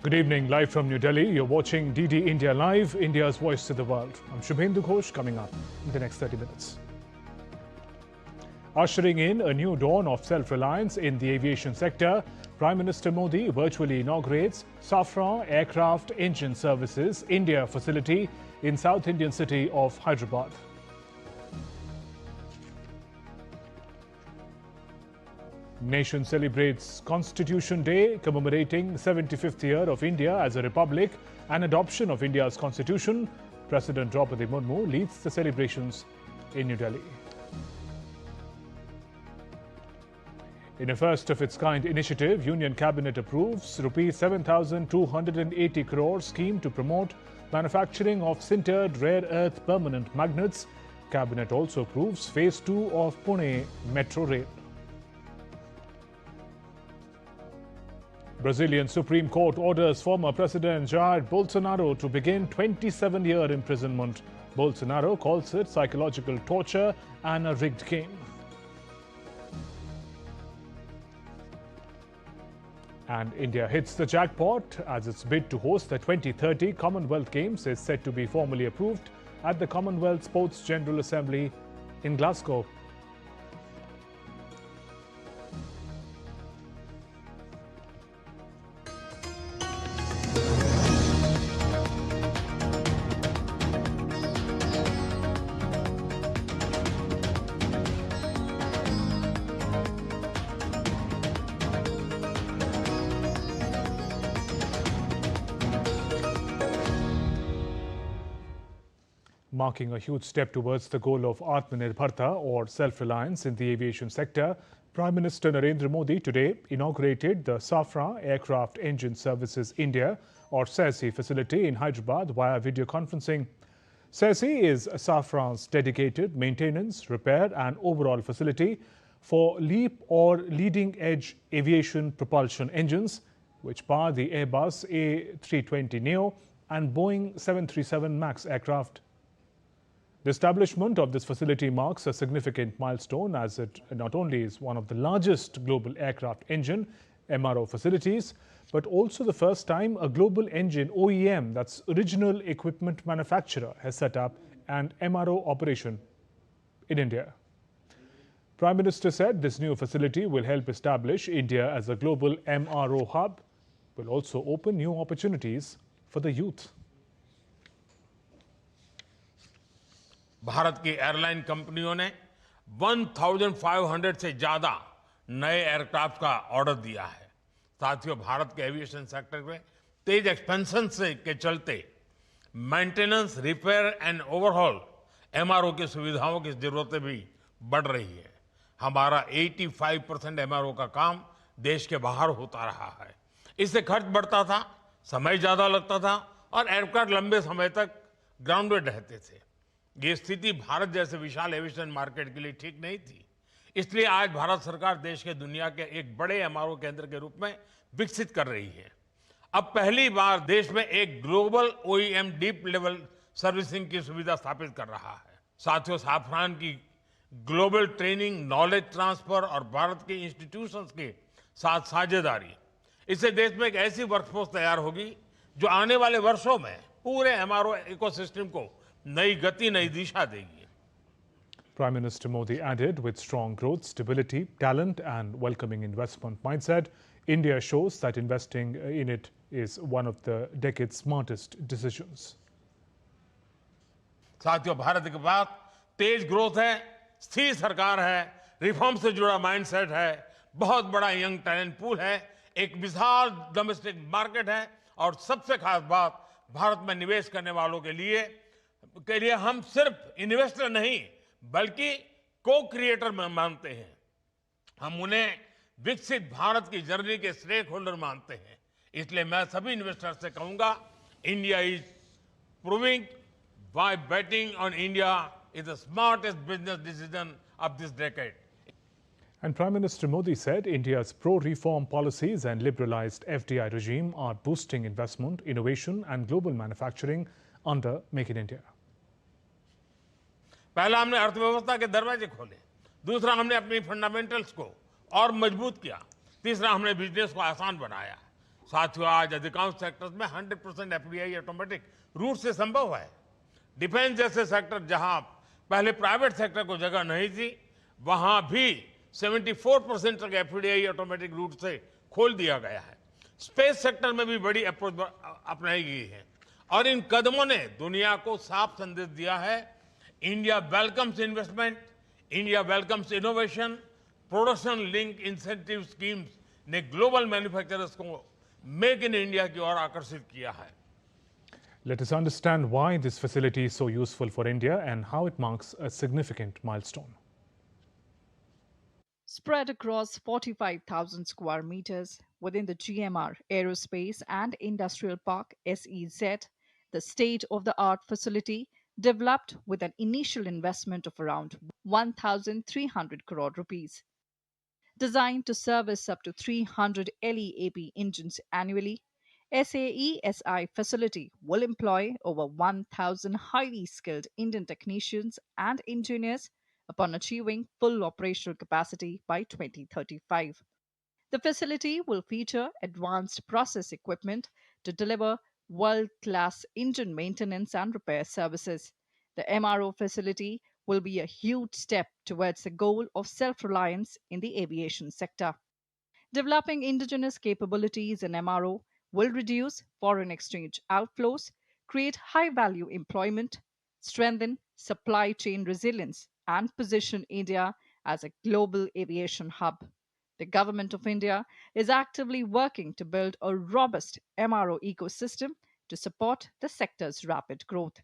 Good evening, live from New Delhi. You're watching DD India Live, India's voice to the world. I'm Shubhendu Ghosh, coming up in the next 30 minutes. Ushering in a new dawn of self-reliance in the aviation sector, Prime Minister Modi virtually inaugurates Safran Aircraft Engine Services India facility in South Indian city of Hyderabad. Nation celebrates Constitution Day, commemorating the 75th year of India as a republic and adoption of India's constitution. President Draupadi Murmu leads the celebrations in New Delhi. In a first-of-its-kind initiative, Union Cabinet approves Rs 7,280 crore scheme to promote manufacturing of sintered rare earth permanent magnets. Cabinet also approves Phase 2 of Pune Metro Rail. Brazilian Supreme Court orders former President Jair Bolsonaro to begin 27-year imprisonment. Bolsonaro calls it psychological torture and a rigged game. And India hits the jackpot as its bid to host the 2030 Commonwealth Games is set to be formally approved at the Commonwealth Sports General Assembly in Glasgow. Marking a huge step towards the goal of Atmanirbharta or self-reliance in the aviation sector, Prime Minister Narendra Modi today inaugurated the Safran Aircraft Engine Services India or SAESI facility in Hyderabad via video conferencing. SAESI is Safran's dedicated maintenance, repair and overall facility for LEAP or leading-edge aviation propulsion engines which power the Airbus A320neo and Boeing 737 MAX aircraft. The establishment of this facility marks a significant milestone as it not only is one of the largest global aircraft engine MRO facilities, but also the first time a global engine OEM, that's original equipment manufacturer, has set up an MRO operation in India. Prime Minister said this new facility will help establish India as a global MRO hub, will also open new opportunities for the youth. Bharat की airline कंपनियों ने 1500 से ज्यादा नए aircraft का order दिया है। साथियों, भारत के एविएशन सेक्टर में तेज एक्सपेंशन के चलते maintenance, repair and overhaul MRO की सुविधाओं की जरूरतें भी बढ़ रही है। हमारा 85% एमआरओ का काम देश के बाहर होता रहा है। इससे खर्च बढ़ता था, समय ज्यादा लगता था और एयरक्राफ्ट लंबे समय तक ग्राउंडेड रहते थे। ये स्थिति भारत जैसे विशाल एविएशन मार्केट के लिए ठीक नहीं थी। इसलिए आज भारत सरकार देश के दुनिया के एक बड़े एमआरओ केंद्र के रूप में विकसित कर रही है। अब पहली बार देश में एक global OEM deep level servicing की सुविधा स्थापित कर रहा है। साथियों, साफरान की ग्लोबल ट्रेनिंग, नॉलेज ट्रांसफर और भारत के इंस्टीट्यूशंस के साथ साझेदारी, इससे देश में एक ऐसी वर्कफोर्स तैयार होगी जो आने वाले वर्षों में पूरे एमआरओ इकोसिस्टम को नई गति, नई दिशा देगी। Prime Minister Modi added, with strong growth, stability, talent and welcoming investment mindset, India shows that investing in it is one of the decade's smartest decisions. साथियों, भारत के पास तेज ग्रोथ है, स्थिर सरकार है, रिफॉर्म से जुड़ा माइंडसेट है, बहुत बड़ा यंग टैलेंट पूल है, एक विशाल डोमेस्टिक मार्केट है और सबसे खास बात, भारत में निवेश करने वालों के लिए हम सिर्फ इन्वेस्टर नहीं बल्कि को क्रिएटर मानते हैं। हम उन्हें विकसित भारत की जर्नी के स्टेक होल्डर मानते हैं। इसलिए मैं सभी इन्वेस्टर्स से कहूंगा, India is proving why betting on India is the smartest business decision of this decade. And Prime Minister Modi said India's pro-reform policies and liberalized FDI regime are boosting investment, innovation and global manufacturing under Make in India. पहला हमने अर्थव्यवस्था के दरवाजे खोले, दूसरा हमने अपनी fundamentals को और मजबूत किया, तीसरा हमने बिजनेस को आसान बनाया। साथियों, आज अधिकांश सेक्टर्स में 100% एफडीआई ऑटोमेटिक रूट से संभव है। डिफेंस जैसे सेक्टर जहां पहले प्राइवेट सेक्टर को जगह नहीं थी, वहां भी 74% तक एफडीआई ऑटोमेटिक रूट से खोल दिया गया है। स्पेस सेक्टर में भी बड़ी अप्रोच अपनाई गई है और इन कदमों ने दुनिया को साफ संदेश दिया है, India welcomes investment, India welcomes innovation. Production link incentive schemes ने ग्लोबल मैन्युफैक्चरर्स को मेक इन इंडिया की ओर आकर्षित किया है। Let us understand why this facility is so useful for India and how it marks a significant milestone. Spread across 45,000 square meters within the GMR Aerospace and Industrial Park SEZ, the state-of-the-art facility developed with an initial investment of around 1,300 crore rupees. Designed to service up to 300 LEAP engines annually, SAESI facility will employ over 1,000 highly skilled Indian technicians and engineers upon achieving full operational capacity by 2035. The facility will feature advanced process equipment to deliver world-class engine maintenance and repair services. The MRO facility will be a huge step towards the goal of self-reliance in the aviation sector. Developing indigenous capabilities in MRO will reduce foreign exchange outflows, create high-value employment, strengthen supply chain resilience, and position India as a global aviation hub. The Government of India is actively working to build a robust MRO ecosystem to support the sector's rapid growth.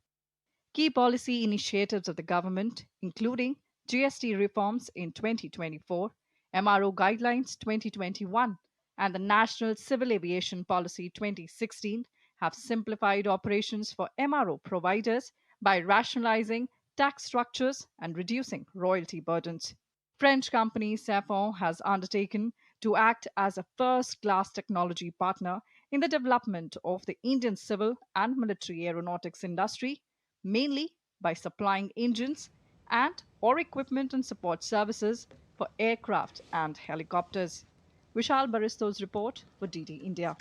Key policy initiatives of the government, including GST reforms in 2024, MRO Guidelines 2021, and the National Civil Aviation Policy 2016, have simplified operations for MRO providers by rationalizing tax structures and reducing royalty burdens. French company Safran has undertaken to act as a first-class technology partner in the development of the Indian civil and military aeronautics industry, mainly by supplying engines and or equipment and support services for aircraft and helicopters. Vishal Baristo's report for DD India.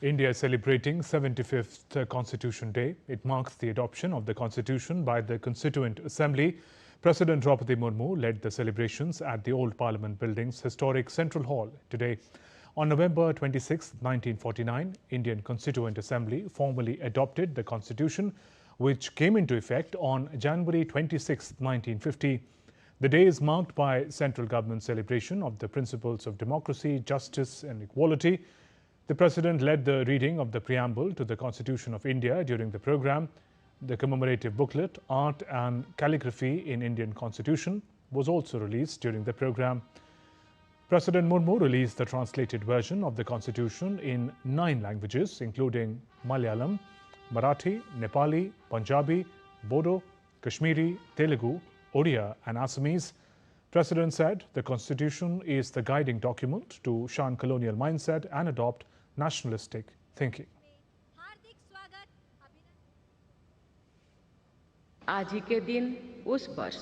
India is celebrating 75th Constitution Day. It marks the adoption of the Constitution by the Constituent Assembly. President Draupadi Murmu led the celebrations at the Old Parliament Building's historic Central Hall today. On November 26, 1949, Indian Constituent Assembly formally adopted the Constitution, which came into effect on January 26, 1950. The day is marked by central government celebration of the principles of democracy, justice and equality. The President led the reading of the preamble to the Constitution of India during the program. The commemorative booklet, Art and Calligraphy in Indian Constitution, was also released during the program. President Murmu released the translated version of the Constitution in 9 languages, including Malayalam, Marathi, Nepali, Punjabi, Bodo, Kashmiri, Telugu, Odia and Assamese. President said the Constitution is the guiding document to shun colonial mindset and adopt nationalistic thinking. आज ही के दिन उस वर्ष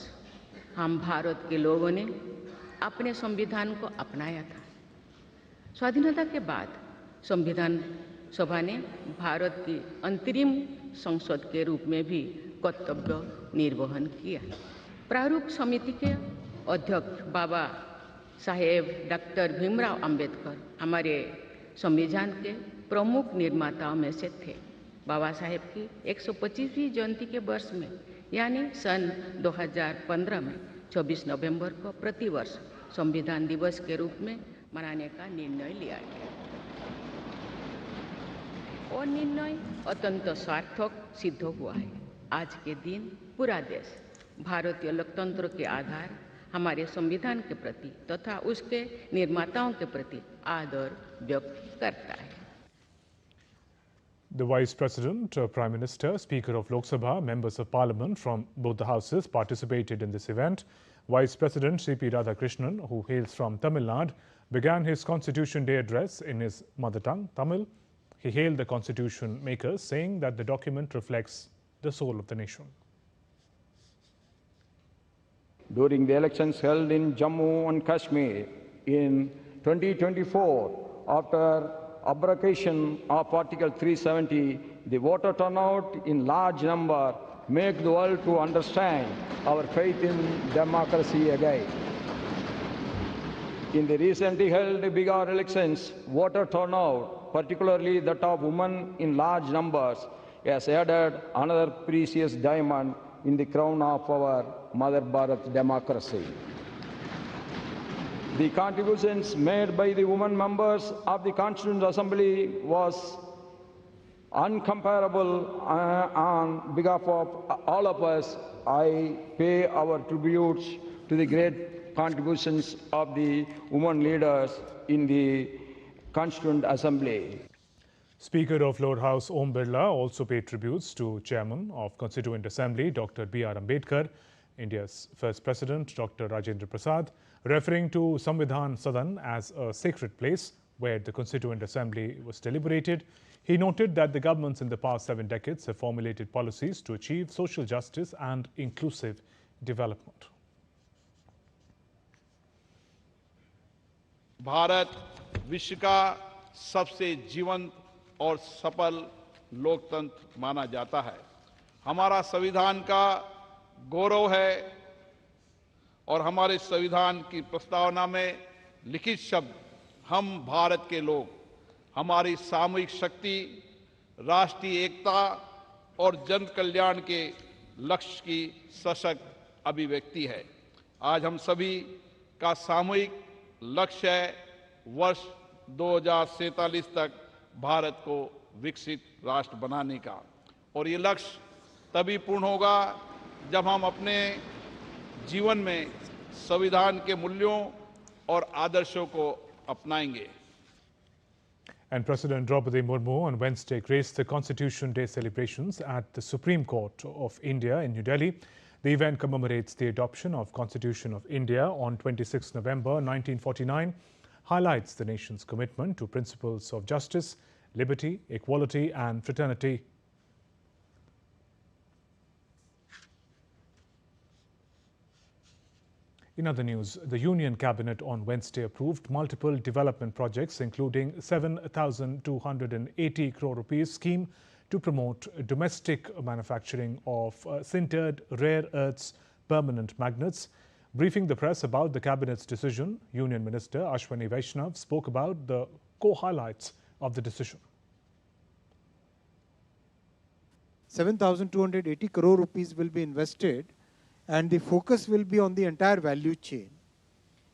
हम भारत के लोगों ने अपने संविधान को अपनाया था। स्वाधीनता के बाद संविधान सभा ने भारत की अंतरिम संसद के रूप में भी कर्तव्य निर्वहन किया। प्रारूप समिति के अध्यक्ष बाबा साहेब डॉक्टर भीमराव अंबेडकर हमारे संविधान के प्रमुख निर्माताओं में से थे। बाबा साहेब की 125वीं जयंती के वर्ष में यानी सन 2015 में 26 नवंबर को प्रतिवर्ष संविधान दिवस के रूप में मनाने का निर्णय लिया गया। और निर्णय अत्यंत सार्थक सिद्ध हुआ है। आज के दिन पूरा देश भारतीय लोकतंत्र के आधार हमारे संविधान के प्रति तथा उसके निर्माताओं के प्रति आदर व्यक्त करता है। The Vice President, Prime Minister, Speaker of Lok Sabha, members of Parliament from both the houses participated in this event. Vice President C.P. Radhakrishnan, who hails from Tamil Nadu, began his Constitution Day address in his mother tongue, Tamil. He hailed the Constitution makers, saying that the document reflects the soul of the nation. During the elections held in Jammu and Kashmir in 2024, after abrogation of Article 370, the voter turnout in large number make the world to understand our faith in democracy again. In the recently held Bihar elections, voter turnout, particularly that of women in large numbers, has added another precious diamond in the crown of our Mother Bharat democracy. The contributions made by the women members of the Constituent Assembly was uncomparable. On behalf of all of us, I pay our tributes to the great contributions of the women leaders in the Constituent Assembly. Speaker of Lower House Om Birla also paid tributes to Chairman of Constituent Assembly Dr. B.R. Ambedkar, India's first President Dr. Rajendra Prasad, referring to Samvidhan Sadan as a sacred place where the Constituent Assembly was deliberated. He noted that the governments in the past 7 decades have formulated policies to achieve social justice and inclusive development. Bharat विश्व का सबसे जीवंत और सफल लोकतंत्र माना जाता है। हमारा संविधान का गौरव है और हमारे संविधान की प्रस्तावना में लिखित शब्द हम भारत के लोग, हमारी सामूहिक शक्ति, राष्ट्रीय एकता और जन कल्याण के लक्ष्य की सशक्त अभिव्यक्ति है। आज हम सभी का सामूहिक लक्ष्य है वर्ष 2047 तक भारत को विकसित राष्ट्र बनाने का, और ये लक्ष्य तभी पूर्ण होगा जब हम अपने जीवन में संविधान के मूल्यों और आदर्शों को अपनाएंगे। And President Draupadi Murmu on Wednesday graced the Constitution Day celebrations at the Supreme Court of India in New Delhi. The event commemorates the adoption of Constitution of India on 26 November 1949, highlights the nation's commitment to principles of justice, liberty, equality and fraternity. In other news, the Union Cabinet on Wednesday approved multiple development projects, including 7,280 crore rupees scheme to promote domestic manufacturing of sintered rare earths permanent magnets. Briefing the press about the Cabinet's decision, Union Minister Ashwani Vaishnav spoke about the core highlights of the decision. 7,280 crore rupees will be invested, and the focus will be on the entire value chain.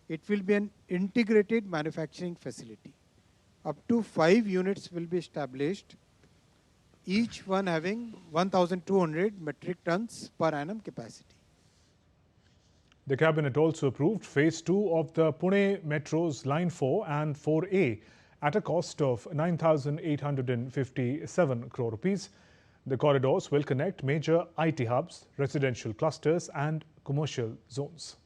It will be an integrated manufacturing facility. Up to 5 units will be established, each one having 1,200 metric tons per annum capacity. The Cabinet also approved Phase 2 of the Pune Metro's Line 4 and 4A at a cost of 9,857 crore rupees. The corridors will connect major IT hubs, residential clusters and commercial zones.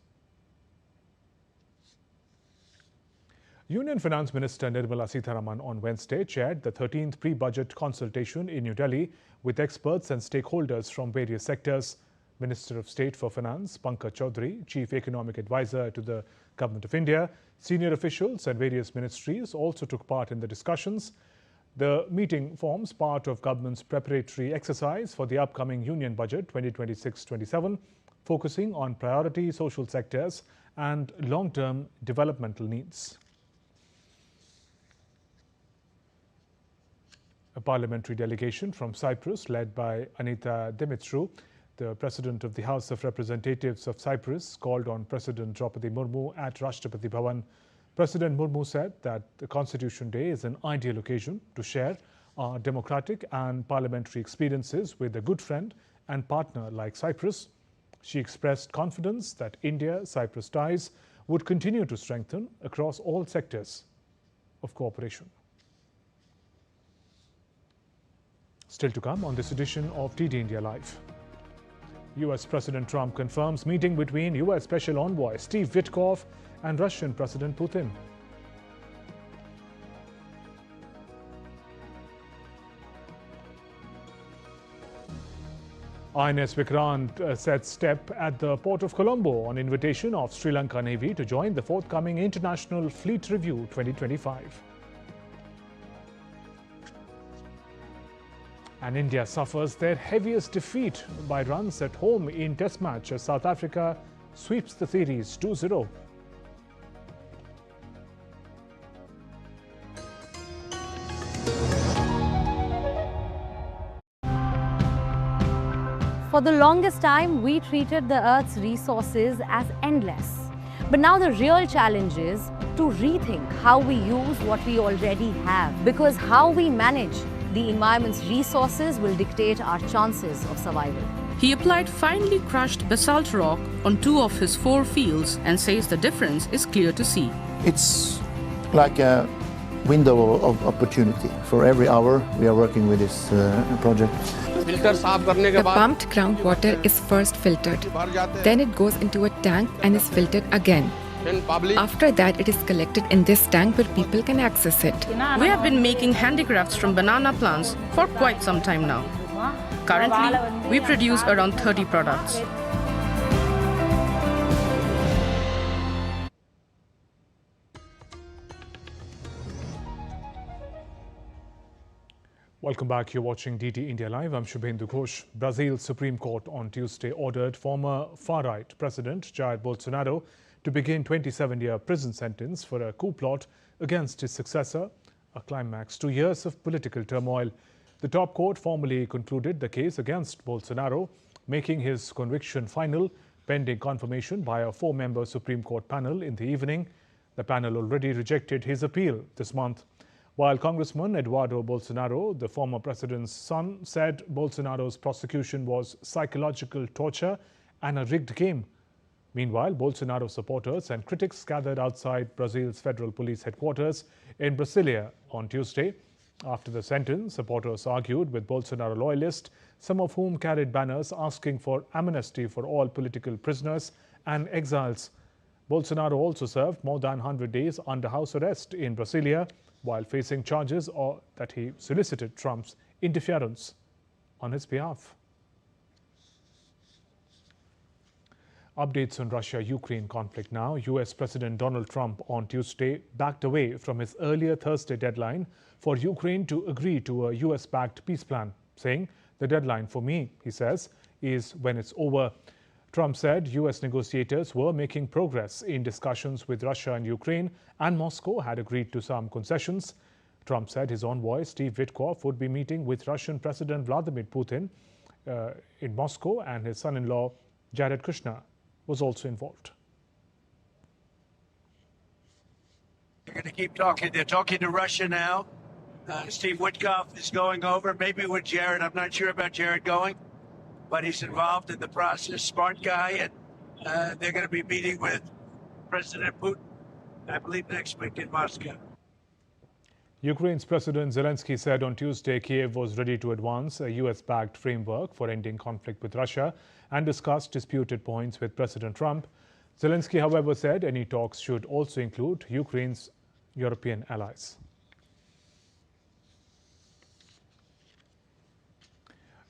Union Finance Minister Nirmala Sitharaman on Wednesday chaired the 13th pre-budget consultation in New Delhi with experts and stakeholders from various sectors. Minister of State for Finance Pankaj Chaudhary, Chief Economic Advisor to the Government of India, senior officials and various ministries also took part in the discussions. The meeting forms part of government's preparatory exercise for the upcoming Union Budget 2026-27, focusing on priority social sectors and long-term developmental needs. A parliamentary delegation from Cyprus led by Anita Demetru, the President of the House of Representatives of Cyprus, called on President Draupadi Murmu at Rashtrapati Bhavan. President Murmu said that the Constitution Day is an ideal occasion to share our democratic and parliamentary experiences with a good friend and partner like Cyprus. She expressed confidence that India-Cyprus ties would continue to strengthen across all sectors of cooperation. Still to come on this edition of TD India Live. US President Trump confirms meeting between US Special Envoy Steve Witkoff and Russian President Putin. INS Vikrant sets step at the port of Colombo on invitation of Sri Lanka Navy to join the forthcoming International Fleet Review 2025. And India suffers their heaviest defeat by runs at home in Test match as South Africa sweeps the series 2-0. For the longest time, we treated the Earth's resources as endless. But now the real challenge is to rethink how we use what we already have. Because how we manage the environment's resources will dictate our chances of survival. He applied finely crushed basalt rock on 2 of his 4 fields and says the difference is clear to see. It's like a window of opportunity. For every hour we are working with this project. The pumped groundwater is first filtered. Then it goes into a tank and is filtered again. After that, it is collected in this tank where people can access it. We have been making handicrafts from banana plants for quite some time now. Currently, we produce around 30 products. Welcome back. You're watching DT India Live. I'm Shubhendu Ghosh. Brazil's Supreme Court on Tuesday ordered former far-right President Jair Bolsonaro to begin 27-year prison sentence for a coup plot against his successor, a climax 2 years of political turmoil. The top court formally concluded the case against Bolsonaro, making his conviction final, pending confirmation by a 4-member Supreme Court panel in the evening. The panel already rejected his appeal this month. While Congressman Eduardo Bolsonaro, the former president's son, said Bolsonaro's prosecution was psychological torture and a rigged game. Meanwhile, Bolsonaro supporters and critics gathered outside Brazil's federal police headquarters in Brasilia on Tuesday. After the sentence, supporters argued with Bolsonaro loyalists, some of whom carried banners asking for amnesty for all political prisoners and exiles. Bolsonaro also served more than 100 days under house arrest in Brasilia, while facing charges that he solicited Trump's interference on his behalf. Updates on Russia-Ukraine conflict now. US President Donald Trump on Tuesday backed away from his earlier Thursday deadline for Ukraine to agree to a US-backed peace plan, saying, "The deadline for me," he says, "is when it's over." Trump said US negotiators were making progress in discussions with Russia and Ukraine, and Moscow had agreed to some concessions. Trump said his envoy, Steve Witkoff, would be meeting with Russian President Vladimir Putin in Moscow, and his son-in-law, Jared Kushner, was also involved. They're going to keep talking. They're talking to Russia now. Steve Witkoff is going over, maybe with Jared. I'm not sure about Jared going, but he's involved in the process, smart guy, and they're going to be meeting with President Putin, I believe, next week in Moscow. Ukraine's President Zelensky said on Tuesday Kiev was ready to advance a US-backed framework for ending conflict with Russia and discuss disputed points with President Trump. Zelensky, however, said any talks should also include Ukraine's European allies.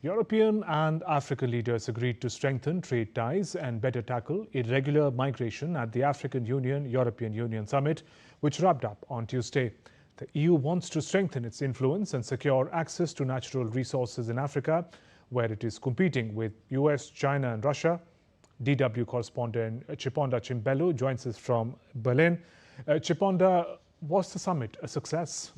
European and African leaders agreed to strengthen trade ties and better tackle irregular migration at the African Union-European Union summit, which wrapped up on Tuesday. The EU wants to strengthen its influence and secure access to natural resources in Africa, where it is competing with US, China and Russia. DW correspondent Chiponda Chimbelu joins us from Berlin. Chiponda, was the summit a success?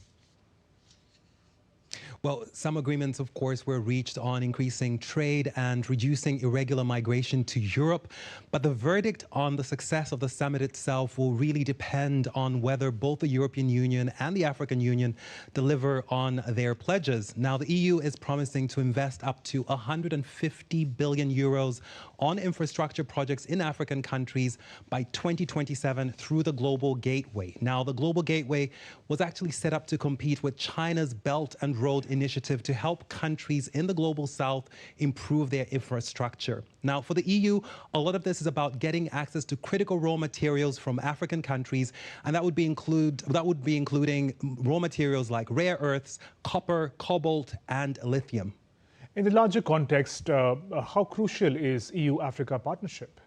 Well, some agreements, of course, were reached on increasing trade and reducing irregular migration to Europe. But the verdict on the success of the summit itself will really depend on whether both the European Union and the African Union deliver on their pledges. Now, the EU is promising to invest up to 150 billion euros on infrastructure projects in African countries by 2027 through the Global Gateway. Now, the Global Gateway was actually set up to compete with China's Belt and Road Initiative to help countries in the Global South improve their infrastructure. Now, for the EU, a lot of this is about getting access to critical raw materials from African countries, and that would be including raw materials like rare earths, copper, cobalt, and lithium. In the larger context, how crucial is EU-Africa partnership?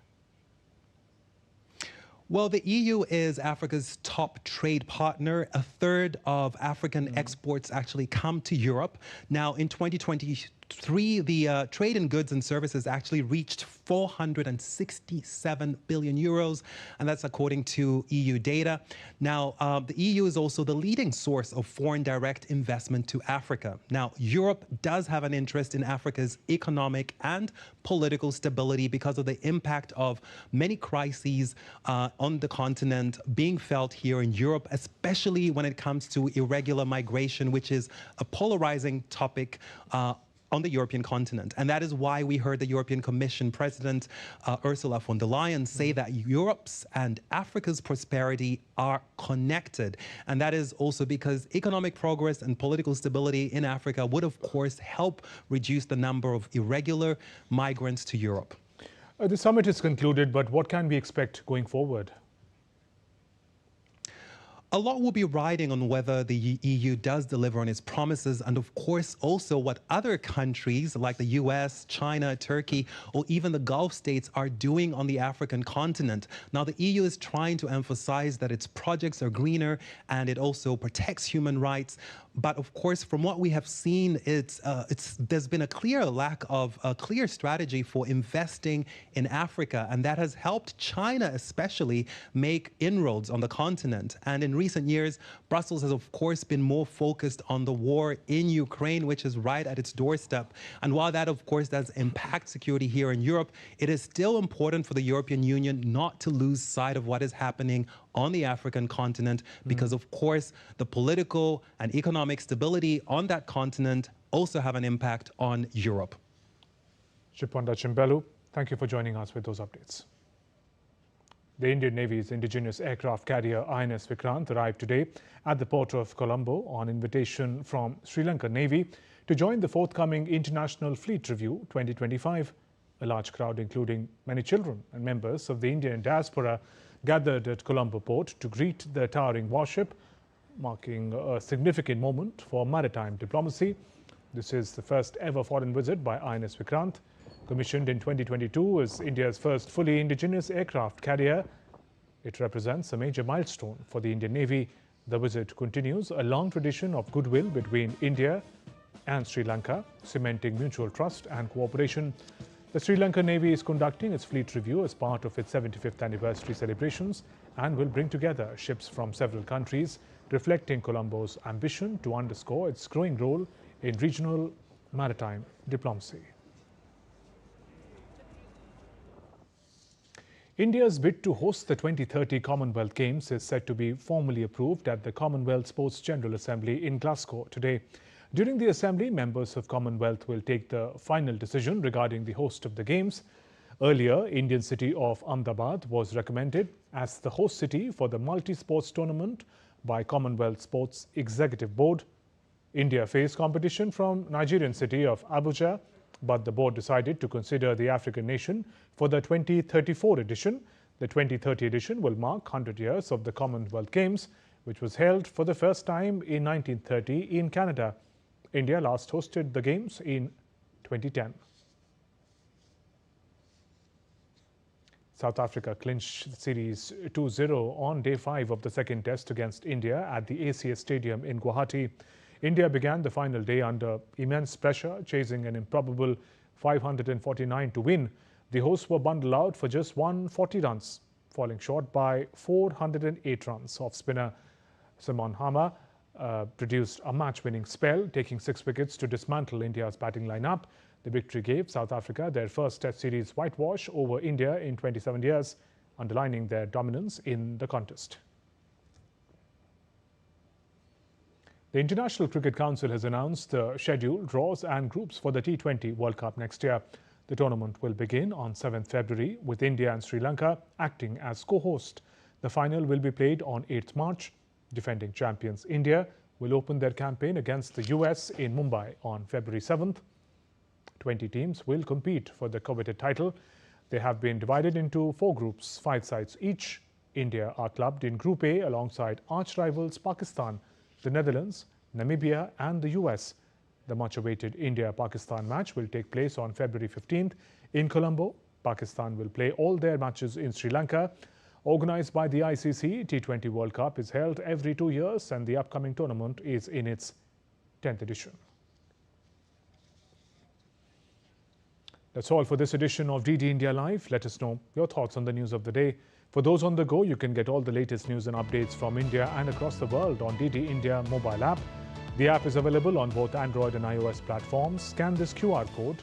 Well, the EU is Africa's top trade partner. A third of African exports actually come to Europe. Now, in 2023, the trade in goods and services actually reached 467 billion euros, and that's according to EU data. Now, the EU is also the leading source of foreign direct investment to Africa. Now, Europe does have an interest in Africa's economic and political stability because of the impact of many crises on the continent being felt here in Europe, especially when it comes to irregular migration, which is a polarizing topic on the European continent. And that is why we heard the European Commission President Ursula von der Leyen say that Europe's and Africa's prosperity are connected. And that is also because economic progress and political stability in Africa would, of course, help reduce the number of irregular migrants to Europe. The summit is concluded, but what can we expect going forward? A lot will be riding on whether the EU does deliver on its promises, and of course also what other countries like the US, China, Turkey, or even the Gulf states are doing on the African continent. Now, the EU is trying to emphasize that its projects are greener and it also protects human rights. But of course, from what we have seen, there's been a clear lack of a clear strategy for investing in Africa, and that has helped China especially make inroads on the continent. And in recent years, Brussels has of course been more focused on the war in Ukraine, which is right at its doorstep. And while that of course does impact security here in Europe, it is still important for the European Union not to lose sight of what is happening on the African continent, because of course the political and economic stability on that continent also have an impact on Europe. Shipwanda Chimbelu, thank you for joining us with those updates. The Indian Navy's indigenous aircraft carrier INS Vikrant arrived today at the port of Colombo on invitation from Sri Lankan Navy to join the forthcoming International Fleet Review 2025. A large crowd, including many children and members of the Indian diaspora, gathered at Colombo port to greet the towering warship, marking a significant moment for maritime diplomacy. This is the first ever foreign visit by INS Vikrant. Commissioned in 2022 as India's first fully indigenous aircraft carrier, it represents a major milestone for the Indian Navy. The visit continues a long tradition of goodwill between India and Sri Lanka, cementing mutual trust and cooperation. The Sri Lankan Navy is conducting its fleet review as part of its 75th anniversary celebrations and will bring together ships from several countries, reflecting Colombo's ambition to underscore its growing role in regional maritime diplomacy. India's bid to host the 2030 Commonwealth Games is set to be formally approved at the Commonwealth Sports General Assembly in Glasgow today. During the assembly, members of Commonwealth will take the final decision regarding the host of the Games. Earlier, Indian city of Ahmedabad was recommended as the host city for the multi-sports tournament by Commonwealth Sports Executive Board. India faced competition from Nigerian city of Abuja, but the board decided to consider the African nation for the 2034 edition. The 2030 edition will mark 100 years of the Commonwealth Games, which was held for the first time in 1930 in Canada. India last hosted the Games in 2010. South Africa clinched the series 2-0 on day 5 of the second test against India at the ACS Stadium in Guwahati. India began the final day under immense pressure, chasing an improbable 549 to win. The hosts were bundled out for just 140 runs, falling short by 408 runs. Off-spinner Simon Harmer produced a match-winning spell, taking 6 wickets to dismantle India's batting lineup. The victory gave South Africa their first Test series whitewash over India in 27 years, underlining their dominance in the contest. The International Cricket Council has announced the schedule, draws and groups for the T20 World Cup next year. The tournament will begin on 7th February with India and Sri Lanka acting as co-host. The final will be played on 8th March. Defending champions India will open their campaign against the US in Mumbai on February 7th. 20 teams will compete for the coveted title. They have been divided into 4 groups, 5 sides each. India are clubbed in Group A alongside arch rivals Pakistan, the Netherlands, Namibia and the US. The much-awaited India-Pakistan match will take place on February 15th in Colombo. Pakistan will play all their matches in Sri Lanka. Organized by the ICC, T20 World Cup is held every 2 years and the upcoming tournament is in its 10th edition. That's all for this edition of DD India Live. Let us know your thoughts on the news of the day. For those on the go, you can get all the latest news and updates from India and across the world on DD India mobile app. The app is available on both Android and iOS platforms. Scan this QR code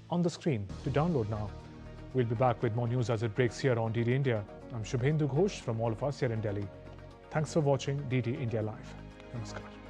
on the screen to download now. We'll be back with more news as it breaks here on DD India. I'm Shubhendu Ghosh from all of us here in Delhi. Thanks for watching DD India Live. Namaskar.